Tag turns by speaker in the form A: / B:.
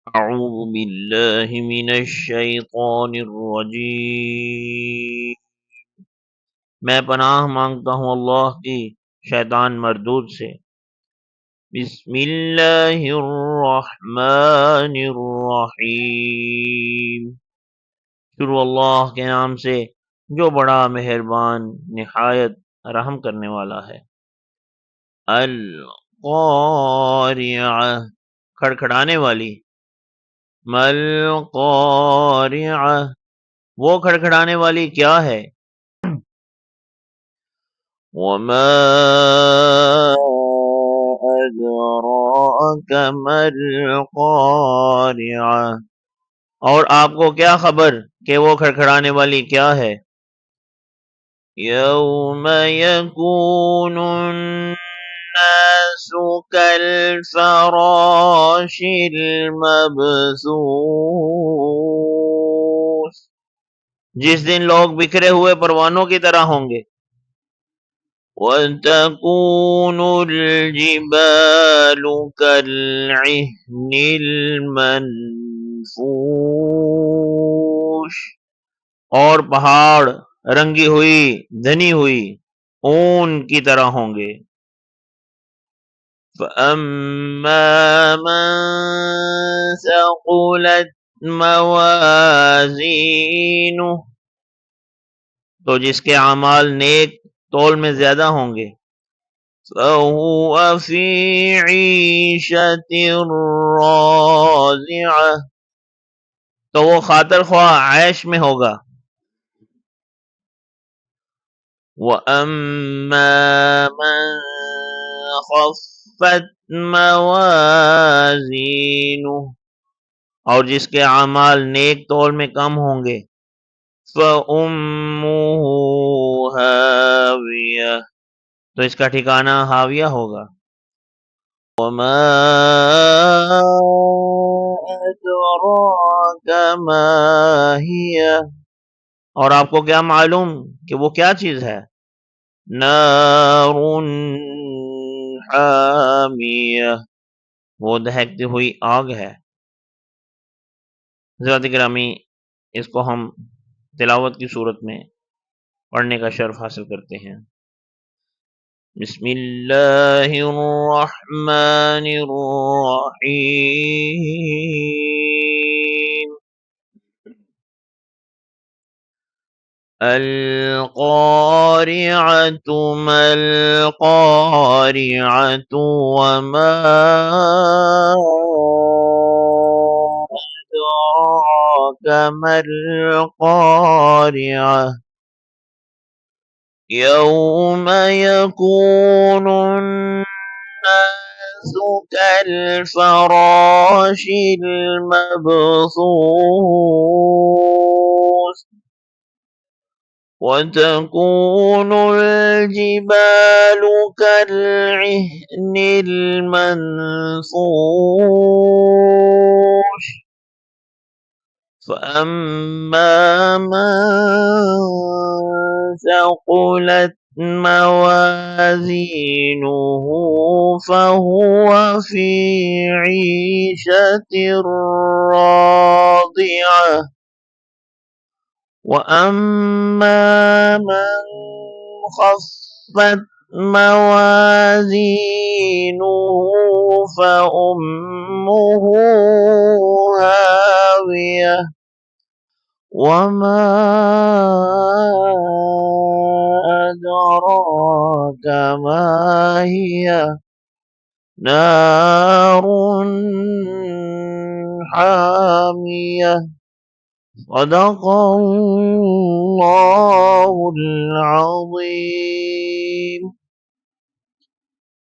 A: اعوذ باللہ من الشیطان الرجیم، میں پناہ مانگتا ہوں اللہ کی شیطان مردود سے۔ بسم اللہ الرحمن الرحیم، شروع اللہ کے نام سے جو بڑا مہربان نہایت رحم کرنے والا ہے۔ القارعہ، کھڑکھڑانے والی۔ مل قارعہ، وہ کھڑکھڑانے والی کیا ہے؟ وما ادراک ما القارعہ، اور آپ کو کیا خبر کہ وہ کھڑکھڑانے والی کیا ہے؟ یوم یکون الناس کالفراش المبثوث، جس دن لوگ بکھرے ہوئے پروانوں کی طرح ہوں گے۔ وَتَكُونُ الْجِبَالُ كَالْعِهْنِ الْمَنفُوشِ، اور پہاڑ رنگی ہوئی دھنی ہوئی اون کی طرح ہوں گے۔ فَأَمَّا مَن ثَقُلَتْ موازینہ، تو جس کے اعمال نیک تول میں زیادہ ہوں گے۔ فَهُوَ فِي عِیشَةٍ رَاضِیَةٍ، تو وہ خاطر خواہ عیش میں ہوگا۔ وَأَمَّا مَن خَفَّتْ موازینہ، اور جس کے اعمال نیک تول میں کم ہوں گے۔ فَأُمُّهُ ہاویہ، تو اس کا ٹھکانہ ہاویہ ہوگا۔ وَمَا أَدْرَاكَ مَا هِیَهْ، اور آپ کو کیا معلوم کہ وہ کیا چیز ہے؟ نَارٌ حَامِیَةٌ، وہ دہکتی ہوئی آگ ہے۔ حضرات گرامی، اس کو ہم تلاوت کی صورت میں پڑھنے کا شرف حاصل کرتے ہیں۔ بسم اللہ الرحمن الرحیم۔ القارعۃ ما القارعۃ وما أدراك ما القارعة يوم يكون الناس كالفراش المبثوث وتكون الجبال كالعهن المنفوش فأما من ثقلت موازینہ فهو في عیشة راضیہ وَأَمَّا مَن خَفَّتْ موازینہ فَأُمُّهُ ہاویہ وَمَا أَدْرَاكَ مَا هِیَهْ نَارٌ حَامِیَةٌ۔ صدق اللہ العظیم۔